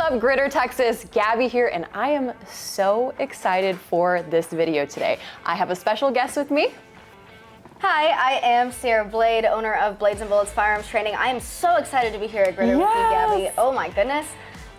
up, GRITR Texas? Gabby here, and I am so excited for this video today. I have a special guest with me. Hi, I am Sierrah Blade, owner of Blades and Bullets Firearms Training. I am so excited to be here at GRITR with you, Gabby. Oh my goodness.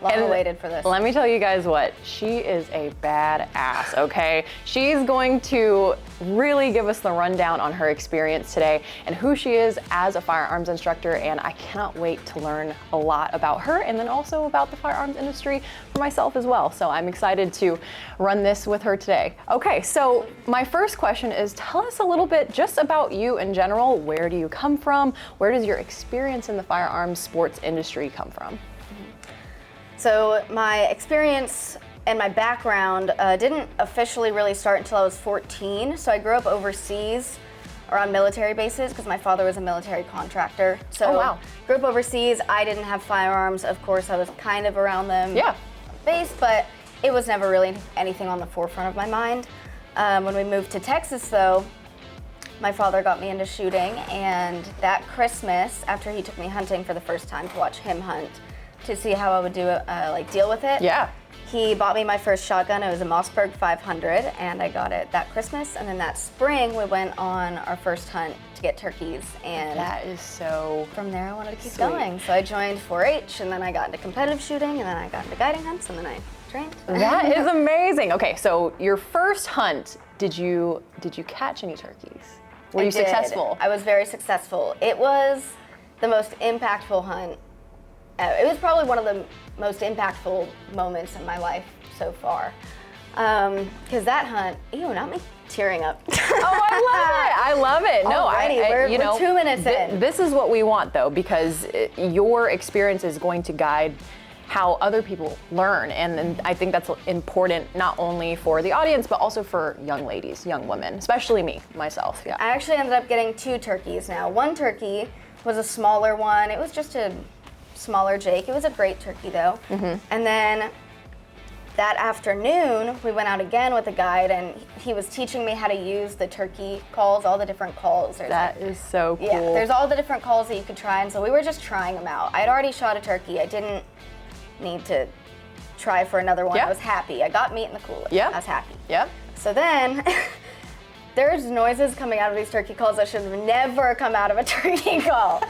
Long waited for this. Let me tell you guys what, she is a badass, okay? She's going to really give us the rundown on her experience today and who she is as a firearms instructor, and I cannot wait to learn a lot about her and then also about the firearms industry for myself as well. So I'm excited to run this with her today. Okay, so my first question is, tell us a little bit just about you in general. Where do you come from? Where does your experience in the firearms sports industry come from? So my experience and my background didn't officially really start until I was 14. So I grew up overseas around military bases because my father was a military contractor. So grew up overseas. I didn't have firearms. Of course, I was kind of around them base, but it was never really anything on the forefront of my mind. When we moved to Texas though, my father got me into shooting, and that Christmas, after he took me hunting for the first time to watch him hunt, to see how I would do deal with it. Yeah. He bought me my first shotgun. It was a Mossberg 500, and I got it that Christmas. And then that spring, we went on our first hunt to get turkeys. And that is so from there, I wanted to keep going. So I joined 4-H, and then I got into competitive shooting, and then I got into guiding hunts, and then I trained. That is amazing. Okay, so your first hunt, did you catch any turkeys? Were you successful? I was very successful. It was the most impactful hunt. It was probably one of the most impactful moments in my life so far. Because that hunt, not me tearing up. Oh, I love it. No, we're 2 minutes in. This is what we want though, because your experience is going to guide how other people learn. And I think that's important not only for the audience, but also for young ladies, young women, especially me, myself. Yeah. I actually ended up getting 2 turkeys now. One turkey was a smaller one. It was just a smaller Jake. It was a great turkey though. And then that afternoon we went out again with a guide, and he was teaching me how to use the turkey calls, all the different calls. That is so cool. Yeah, there's all the different calls that you could try, and so we were just trying them out. I had already shot a turkey. I didn't need to try for another one. I was happy. I got meat in the cooler. I was happy. So then there's noises coming out of these turkey calls that should have never come out of a turkey call.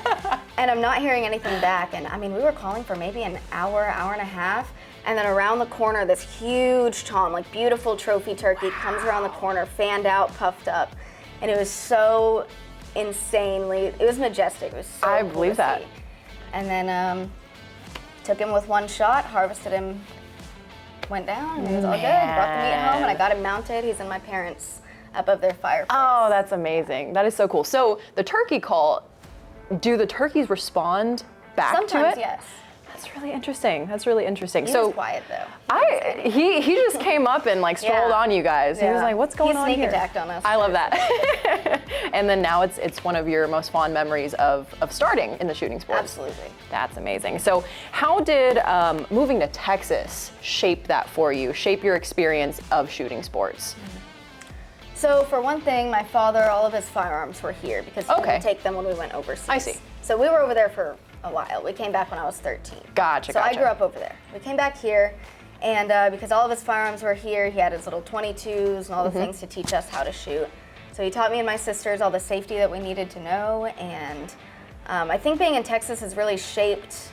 And I'm not hearing anything back. And I mean, we were calling for maybe an hour, hour and a half. And then around the corner, this huge tom, like beautiful trophy turkey, comes around the corner, fanned out, puffed up. And it was so it was majestic. It was so I cool believe to that. see. And then took him with one shot, harvested him, went down, and it was all good. Brought the meat home, and I got him mounted. He's in my parents' above their fireplace. Oh, that's amazing. That is so cool. So the turkey call, do the turkeys respond back to it? Sometimes, yes. That's really interesting. That's really interesting. He was quiet though. He just came up and strolled on you guys. He was like, "What's going on here?" He sneak attacked on us. I love that. And then now it's one of your most fond memories of starting in the shooting sports. Absolutely. That's amazing. So how did moving to Texas shape that for you? Shape your experience of shooting sports? So for one thing, my father, all of his firearms were here because he would take them when we went overseas. I see. So we were over there for a while. We came back when I was 13. Gotcha. So I grew up over there. We came back here, and because all of his firearms were here, he had his little 22s and all the things to teach us how to shoot. So he taught me and my sisters all the safety that we needed to know, and I think being in Texas has really shaped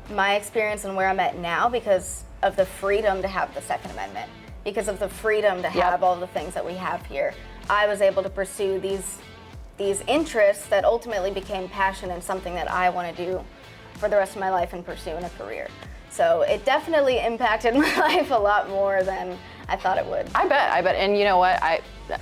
my experience and where I'm at now because of the freedom to have the Second Amendment, because of the freedom to have all the things that we have here. I was able to pursue these interests that ultimately became passion and something that I want to do for the rest of my life and pursue in a career. So it definitely impacted my life a lot more than I thought it would. I bet. And you know what?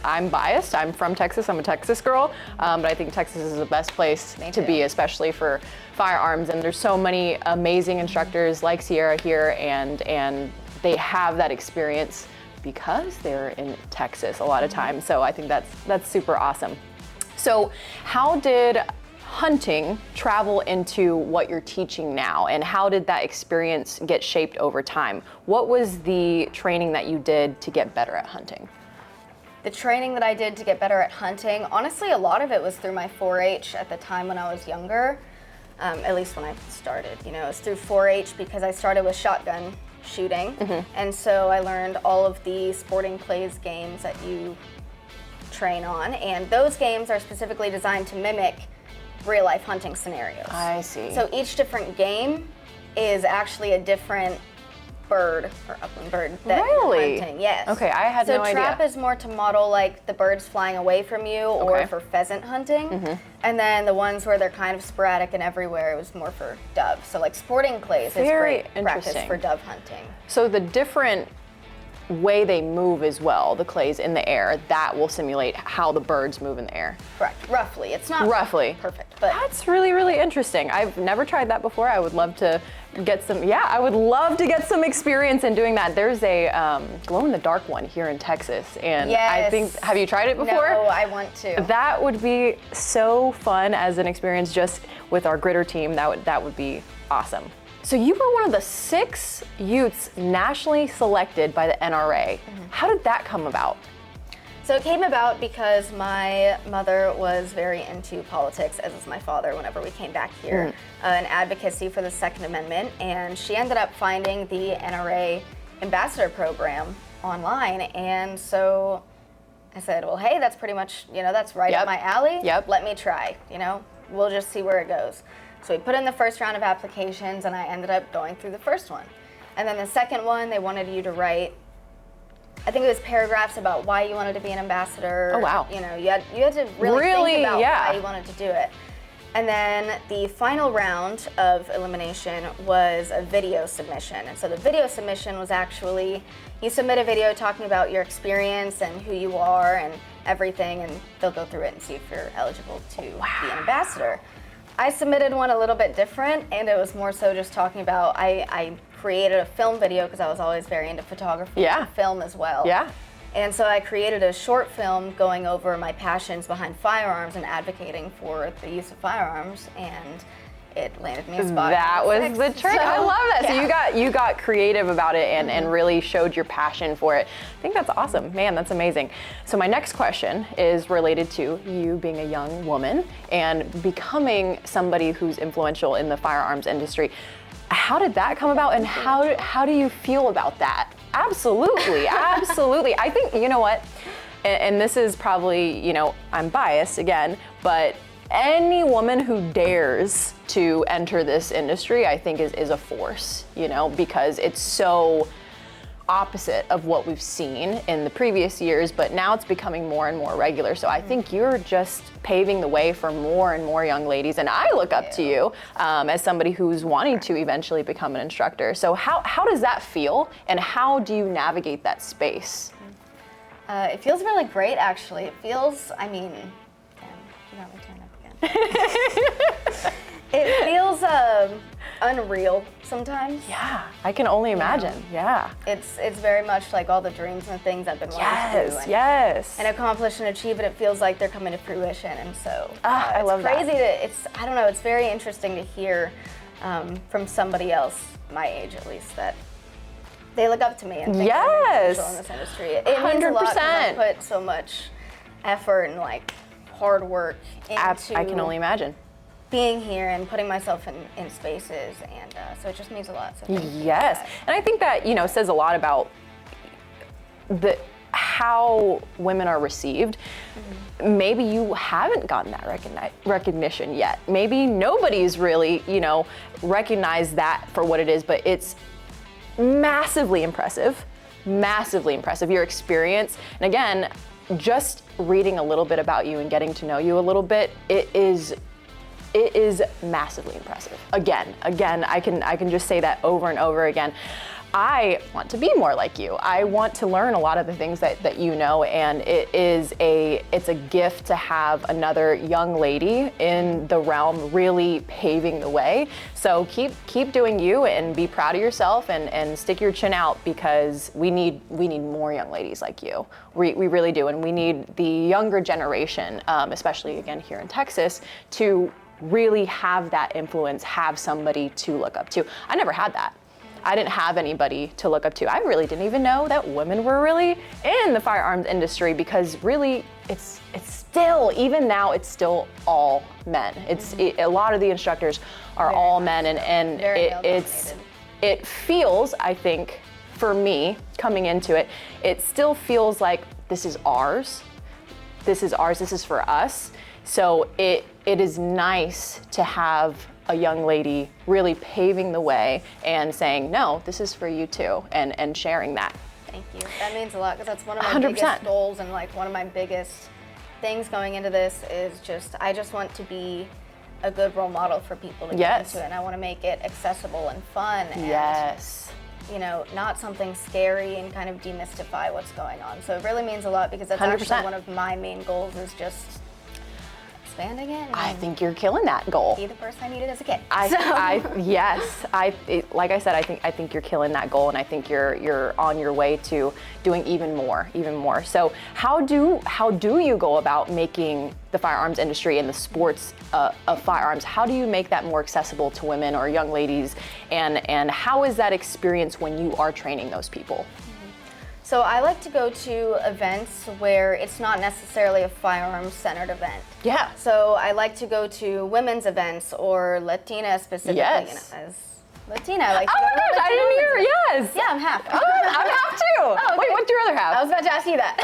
I'm biased. I'm from Texas. I'm a Texas girl. But I think Texas is the best place to be, especially for firearms. And there's so many amazing instructors like Sierrah here, and they have that experience because they're in Texas a lot of times. So I think that's super awesome. So how did hunting travel into what you're teaching now, and how did that experience get shaped over time? What was the training that you did to get better at hunting? The training that I did to get better at hunting, honestly, a lot of it was through my 4-H at the time when I was younger. at least when I started. You know, it was through 4-H because I started with shotgun shooting, and so I learned all of the sporting clays games that you train on, and those games are specifically designed to mimic real life hunting scenarios. I see. So each different game is actually a different bird or upland bird that Really? you're hunting. Yes. Okay, I had no idea. So trap is more to model like the birds flying away from you or Okay. for pheasant hunting. And then the ones where they're kind of sporadic and everywhere, it was more for dove. So like sporting clays Very is great practice interesting. for dove hunting. So the different way they move as well, the clays in the air, that will simulate how the birds move in the air. Correct. Roughly. It's not Roughly. perfect, but That's really, really interesting. I've never tried that before. I would love to get some, I would love to get some experience in doing that. There's a glow-in-the-dark one here in Texas, and I think, Yes. have you tried it before? No, I want to. That would be so fun as an experience just with our GRITR team. That would be awesome. So you were one of the 6 youths nationally selected by the NRA. How did that come about? So it came about because my mother was very into politics, as is my father whenever we came back here, an advocacy for the Second Amendment, and she ended up finding the NRA ambassador program online, and so I said, well, hey, that's pretty much, that's right up my alley. Let me try, we'll just see where it goes. So we put in the first round of applications, and I ended up going through the first one. And then the second one, they wanted you to write, I think it was paragraphs about why you wanted to be an ambassador. Oh, wow. You had to really think about why you wanted to do it. And then the final round of elimination was a video submission. And so the video submission was actually, you submit a video talking about your experience and who you are and everything, and they'll go through it and see if you're eligible to be an ambassador. I submitted one a little bit different, and it was more so just talking about, I created a film video because I was always very into photography and film as well. And so I created a short film going over my passions behind firearms and advocating for the use of firearms, and it landed me a spot. That was the trick. I love that. Yeah. So you got creative about it and really showed your passion for it. I think that's awesome. Man, that's amazing. So my next question is related to you being a young woman and becoming somebody who's influential in the firearms industry. How did that come about, and how do you feel about that? Absolutely, absolutely. I think, you know what, and this is probably, I'm biased again, but any woman who dares to enter this industry, I think is a force, because it's so opposite of what we've seen in the previous years, but now it's becoming more and more regular. So I think you're just paving the way for more and more young ladies, and I look up to you as somebody who's wanting to eventually become an instructor. So how does that feel, and how do you navigate that space? It feels really great, actually. It feels, you got me turned up again. It feels unreal sometimes. Yeah, I can only imagine. Yeah. It's very much like all the dreams and things I've been wanting to do. And accomplish and achieve it. It feels like they're coming to fruition, and so I love that. It's crazy I don't know, it's very interesting to hear from somebody else, my age at least, that they look up to me and think I'm influential in this industry. It means a lot because I put so much effort and hard work into I can only imagine. Being here and putting myself in spaces, and so it just means a lot. So thank you. Yes, and I think that says a lot about how women are received. Maybe you haven't gotten that recognition yet. Maybe nobody's really recognized that for what it is, but it's massively impressive. Your experience, and again, just reading a little bit about you and getting to know you a little bit, it is massively impressive. Again, I can just say that over and over again. I want to be more like you. I want to learn a lot of the things that you know, and it's a gift to have another young lady in the realm really paving the way. So keep doing you, and be proud of yourself, and stick your chin out, because we need more young ladies like you. We really do, and we need the younger generation, especially again here in Texas, to really have that influence, have somebody to look up to. I never had that. I didn't have anybody to look up to. I really didn't even know that women were really in the firearms industry, because really it's still, even now, it's still all men. A lot of the instructors are all men, and it feels, I think, for me coming into it, it still feels like this is ours. This is ours. This is for us. So it is nice to have a young lady really paving the way and saying, no, this is for you too, and sharing that. Thank you. That means a lot, because that's one of my 100%. biggest goals, and like one of my biggest things going into this is I just want to be a good role model for people to get into it, and I want to make it accessible and fun, and you know, not something scary, and kind of demystify what's going on. So it really means a lot, because that's 100%. actually one of my main goals, is just expanding it. I think you're killing that goal. Be the person I needed as a kid. Like I said, I think you're killing that goal, and I think you're on your way to doing even more. So how do you go about making the firearms industry and the sports of firearms? How do you make that more accessible to women or young ladies, and how is that experience when you are training those people? So I like to go to events where it's not necessarily a firearms-centered event. Yeah. So I like to go to women's events, or Latina specifically. Yes. You know, as Latina, I like to Oh go my to gosh, I didn't hear. Yes. Yeah, I'm half. Oh, I'm half too. okay. Wait, what's your other half? I was about to ask you that.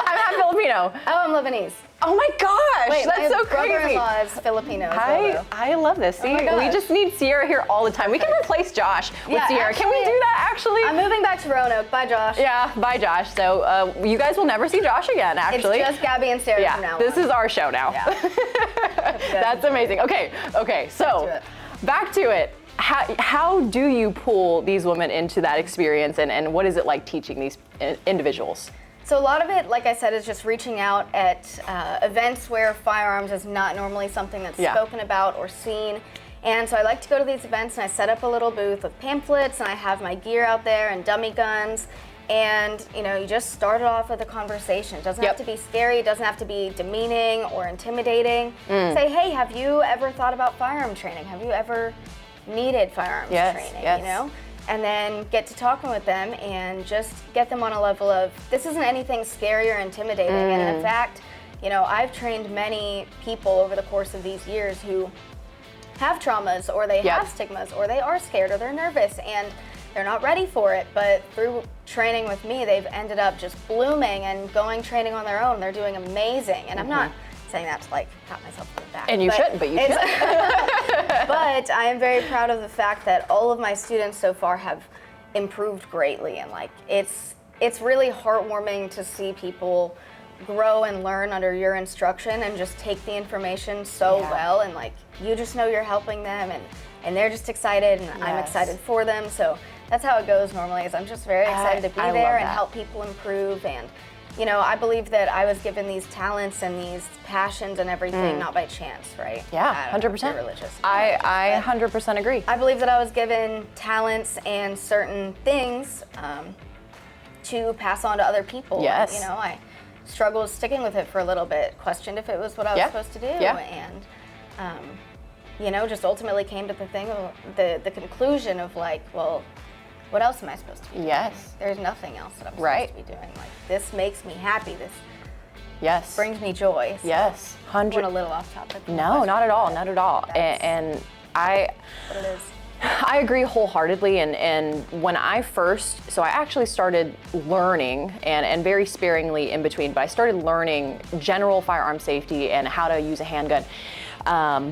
I'm half Filipino. Oh, I'm Lebanese. Oh my gosh, Wait, that's so my crazy. brother-in-law is Filipino as well, though. I love this. See, my we gosh. just need Sierrah here all the time. We can replace Josh with Yeah, Sierrah. Can we actually, do that actually? I'm moving back to Roanoke. Bye, Josh. Yeah, bye Josh. So you guys will never see Josh again, actually. It's just Gabby and Sarah from now this on. is our show now. Yeah. That's amazing. Okay, so back to it. How do you pull these women into that experience, and what is it like teaching these individuals? So a lot of it, like I said, is just reaching out at events where firearms is not normally something that's spoken about or seen. And so I like to go to these events, and I set up a little booth with pamphlets, and I have my gear out there and dummy guns. And you know, you just start it off with a conversation. It doesn't have to be scary, it doesn't have to be demeaning or intimidating. Say, hey, have you ever thought about firearm training? Have you ever needed firearms training, you know? And then get to talking with them and just get them on a level of, this isn't anything scary or intimidating. And in fact, you know, I've trained many people over the course of these years who have traumas, or they have stigmas, or they are scared, or they're nervous, and they're not ready for it. But through training with me, they've ended up just blooming and going training on their own. They're doing amazing. And I'm not saying that to like pat myself on the back. And you shouldn't, but you should. But I am very proud of the fact that all of my students so far have improved greatly, and like it's really heartwarming to see people grow and learn under your instruction and just take the information so well, and like you just know you're helping them, and they're just excited, and I'm excited for them. So that's how it goes normally, is I'm just very excited to be there and help people improve. And you know, I believe that I was given these talents and these passions and everything not by chance, right? Yeah, 100%. Religious. I 100% agree. I believe that I was given talents and certain things to pass on to other people. Yes. You know, I struggled sticking with it for a little bit, questioned if it was what I was supposed to do, and you know, just ultimately came to the thing of the conclusion of like, well, what else am I supposed to be doing? Yes. There's nothing else that I'm supposed to be doing. Like, this makes me happy. This brings me joy. So Yes. went a little off topic. No, not at all. Not at all. And I. What it is. I agree wholeheartedly, and when I actually started learning, and very sparingly in between, but I started learning general firearm safety and how to use a handgun,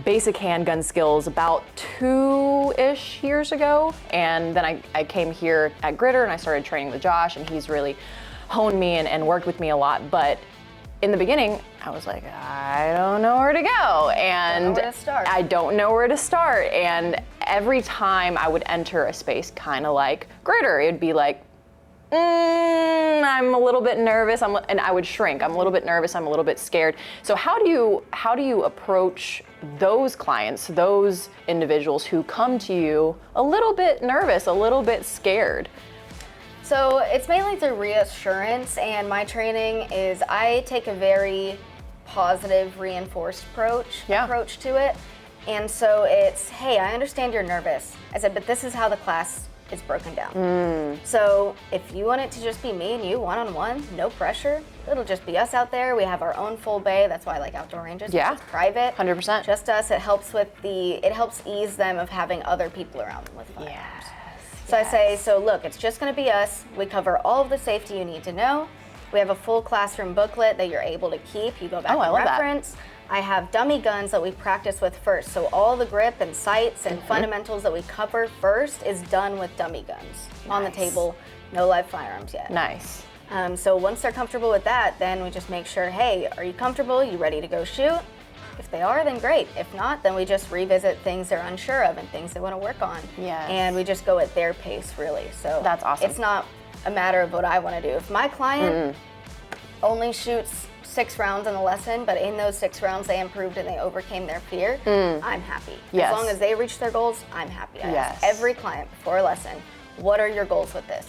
basic handgun skills about 2-ish years ago, and then I came here at GRITR and I started training with Josh, and he's really honed me and worked with me a lot. But in the beginning, I was like, I don't know where to go, and I don't know where to start. And every time I would enter a space kind of like GRITR, it'd be like, I'm a little bit nervous, and I would shrink. I'm a little bit nervous, I'm a little bit scared. So how do you approach those clients, those individuals who come to you a little bit nervous, a little bit scared? So it's mainly through reassurance, and my training is I take a very positive, reinforced approach to it. And so it's, hey, I understand you're nervous. I said, but this is how the class it's broken down. So if you want it to just be me and you one-on-one, no pressure, it'll just be us out there. We have our own full bay. That's why I like outdoor ranges. Yeah. It's private. 100%. Just us. It helps ease them of having other people around them with firearms. Yes. So I say, so look, it's just going to be us. We cover all of the safety you need to know. We have a full classroom booklet that you're able to keep. You go back and reference. I have dummy guns that we practice with first. So all the grip and sights and fundamentals that we cover first is done with dummy guns on the table. No live firearms yet. Nice. So once they're comfortable with that, then we just make sure, hey, are you comfortable? You ready to go shoot? If they are, then great. If not, then we just revisit things they're unsure of and things they want to work on. Yes. And we just go at their pace, really. So that's awesome. It's not a matter of what I want to do. If my client only shoots 6 rounds in the lesson, but in those 6 rounds they improved and they overcame their fear, I'm happy. Yes. As long as they reach their goals, I'm happy. I ask every client before a lesson, what are your goals with this?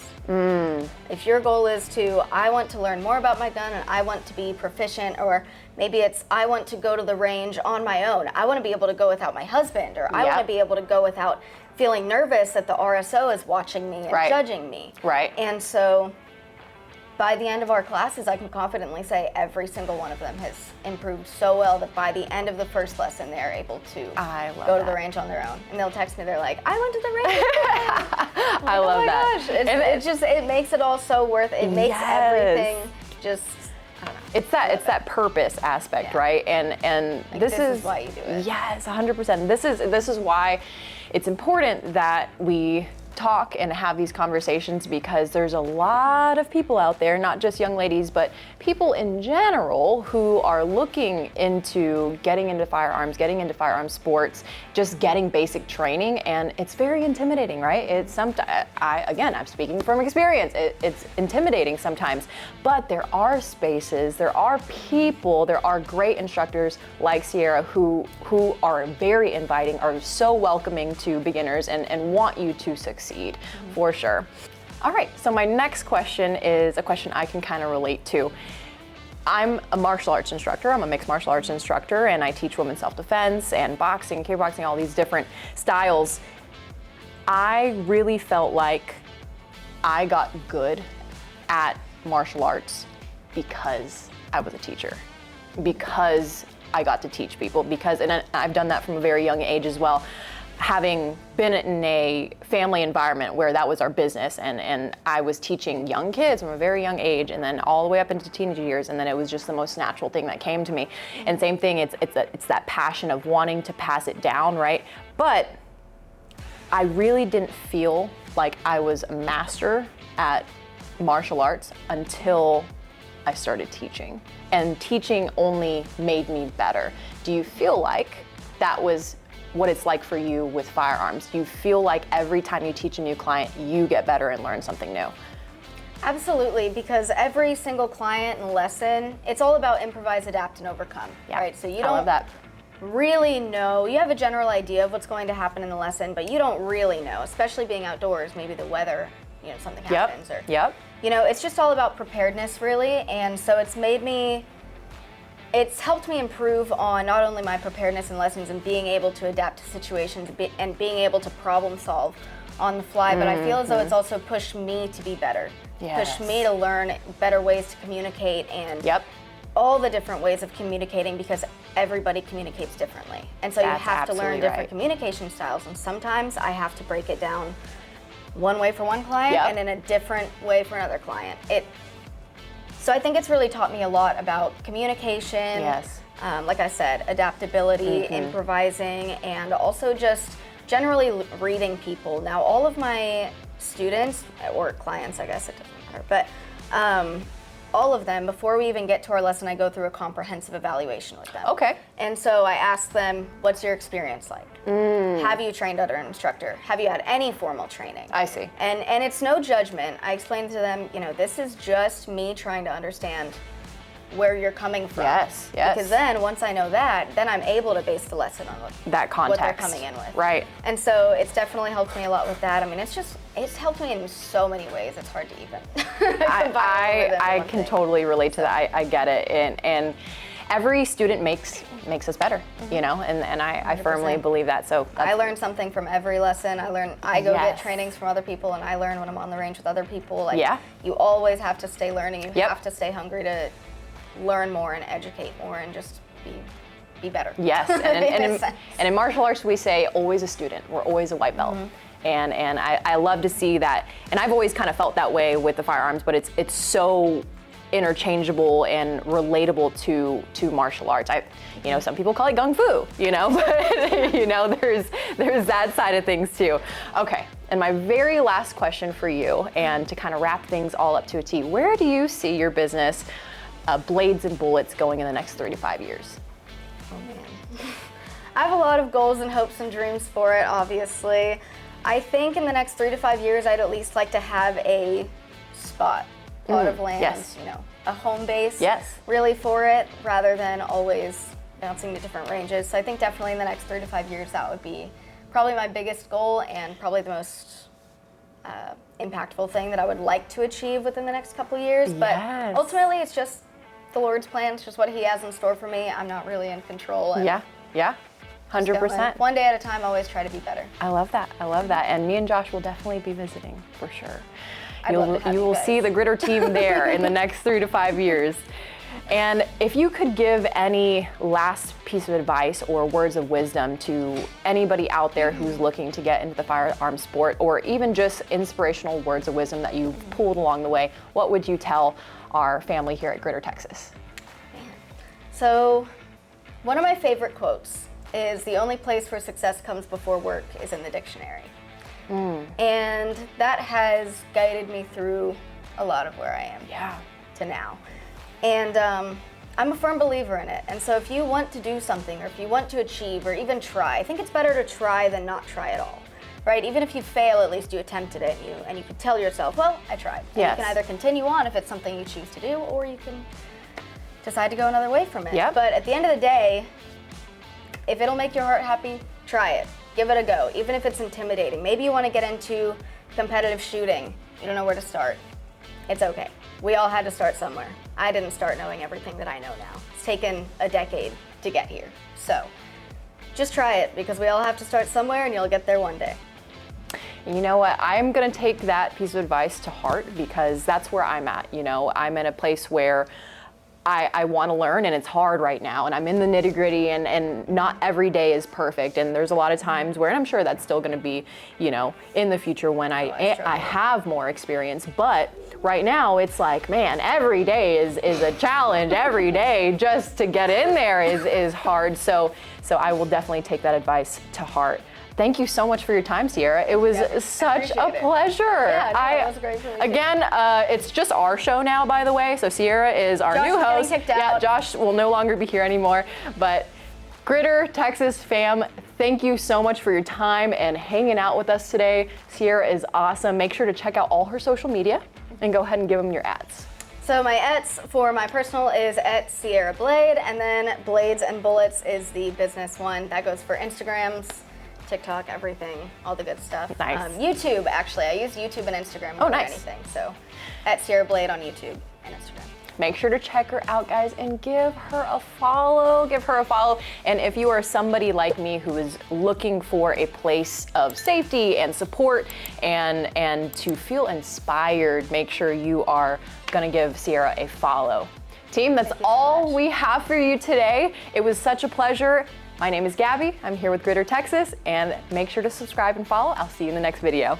If your goal is I want to learn more about my gun and I want to be proficient, or maybe it's I want to go to the range on my own. I want to be able to go without my husband, or I want to be able to go without feeling nervous that the RSO is watching me and judging me. Right. And so by the end of our classes, I can confidently say every single one of them has improved so well that by the end of the first lesson, they're able to go to the range on their own. And they'll text me, they're like, I went to the range. I love that. Gosh. It makes it all so worth it. It makes everything just, I don't know. It's that purpose aspect, right? And like this is why you do it. Yes, 100%. This is why it's important that we talk and have these conversations, because there's a lot of people out there, not just young ladies, but people in general who are looking into getting into firearms sports, just getting basic training, and it's very intimidating, right? It's I'm speaking from experience. It's intimidating sometimes, but there are spaces, there are people, there are great instructors like Sierrah who are very inviting, are so welcoming to beginners and want you to succeed. For sure. All right, so my next question is a question I can kind of relate to. I'm a martial arts instructor. I'm a mixed martial arts instructor, and I teach women's self-defense and boxing, kickboxing, all these different styles. I really felt like I got good at martial arts because I was a teacher, because I got to teach people, and I've done that from a very young age as well. Having been in a family environment where that was our business, and I was teaching young kids from a very young age, and then all the way up into teenage years, and then it was just the most natural thing that came to me. And same thing, it's that passion of wanting to pass it down, right? But I really didn't feel like I was a master at martial arts until I started teaching. And teaching only made me better. Do you feel like that was what it's like for you with firearms? Do you feel like every time you teach a new client, you get better and learn something new? Absolutely, because every single client and lesson, it's all about improvise, adapt, and overcome, right? So you don't really know, you have a general idea of what's going to happen in the lesson, but you don't really know, especially being outdoors, maybe the weather, something happens. It's just all about preparedness, really, and so it's helped me improve on not only my preparedness in lessons and being able to adapt to situations and being able to problem solve on the fly, but I feel as though it's also pushed me to be better. Pushed me to learn better ways to communicate and all the different ways of communicating, because everybody communicates differently. And so you have to learn different communication styles, and sometimes I have to break it down one way for one client and in a different way for another client. So I think it's really taught me a lot about communication, like I said, adaptability, improvising, and also just generally reading people. Now, all of my students, or clients, I guess it doesn't matter, but all of them, before we even get to our lesson, I go through a comprehensive evaluation with them. Okay. And so I ask them, what's your experience like? Have you trained under an instructor? Have you had any formal training? I see. And it's no judgment. I explain to them, this is just me trying to understand where you're coming from. Yes. Because then once I know that, then I'm able to base the lesson on that context. What they're coming in with. Right. And so it's definitely helped me a lot with that. I mean, it's helped me in so many ways. It's hard to even. I can totally relate to that. I get it. And every student makes makes us better, you know, and I firmly believe that. So I learned something from every lesson. I go get Yes. trainings from other people, and I learn when I'm on the range with other people. Like, Yeah. you always have to stay learning. You Yep. have to stay hungry to learn more and educate more and just be better. Yes, and in martial arts we say always a student. We're always a white belt. And I love to see that, and I've always kind of felt that way with the firearms, but it's so interchangeable and relatable to martial arts. You know, some people call it gung fu, you know, but you know, there's that side of things too. Okay, and my very last question for you, and to kind of wrap things all up to a T, where do you see your business, Blades and Bullets, going in the next 3 to 5 years? Oh man. I have a lot of goals and hopes and dreams for it, obviously. I think in the next 3 to 5 years, I'd at least like to have a spot, plot of land, yes. you know, a home base Yes. really for it, rather than always bouncing to different ranges. So I think definitely in the next 3 to 5 years, that would be probably my biggest goal and probably the most impactful thing that I would like to achieve within the next couple years. Yes. But ultimately, it's just the Lord's plan. It's just what He has in store for me. I'm not really in control. And Yeah, 100%. one day at a time, always try to be better. I love that. And me and Josh will definitely be visiting for sure. I'd love to have You you will guys. see the GRITR team there in the next 3 to 5 years. And if you could give any last piece of advice or words of wisdom to anybody out there who's looking to get into the firearm sport, or even just inspirational words of wisdom that you've pulled along the way, what would you tell our family here at GRITR Texas? So, one of my favorite quotes is, "The only place where success comes before work is in the dictionary." And that has guided me through a lot of where I am to now. And I'm a firm believer in it. And so if you want to do something, or if you want to achieve, or even try, I think it's better to try than not try at all, right? Even if you fail, at least you attempted it, and you can tell yourself, well, I tried. And Yes. you can either continue on if it's something you choose to do, or you can decide to go another way from it. Yep. But at the end of the day, if it'll make your heart happy, try it. Give it a go, even if it's intimidating. Maybe you want to get into competitive shooting. You don't know where to start. It's okay. We all had to start somewhere. I didn't start knowing everything that I know now. It's taken a decade to get here. So just try it, because we all have to start somewhere, and you'll get there one day. You know what? I'm going to take that piece of advice to heart, because that's where I'm at. You know, I'm in a place where I want to learn, and it's hard right now, and I'm in the nitty gritty, and not every day is perfect. And there's a lot of times where, and I'm sure that's still going to be, you know, in the future when I have more experience. But right now it's like, man, every day is a challenge. Every day just to get in there is hard. So I will definitely take that advice to heart. Thank you so much for your time, Sierrah. It was such a pleasure. Yeah, it was great for me too. Again, it's just our show now, by the way. So Sierrah is our Josh new is getting host. kicked Yeah, out. Josh will no longer be here anymore. But GRITR Texas fam, thank you so much for your time and hanging out with us today. Sierrah is awesome. Make sure to check out all her social media and go ahead and give them your ads. So my @s for my personal is @Sierrah Blade, and then Blades and Bullets is the business one. That goes for Instagrams, TikTok, everything, all the good stuff. Nice. YouTube, actually. I use YouTube and Instagram more Oh, nice. than anything. So @Sierrah Blade on YouTube and Instagram. Make sure to check her out, guys, and give her a follow. Give her a follow. And if you are somebody like me who is looking for a place of safety and support and to feel inspired, make sure you are gonna give Sierrah a follow. Team, that's all we have for you today. It was such a pleasure. My name is Gabby. I'm here with GRITR Texas, and make sure to subscribe and follow. I'll see you in the next video.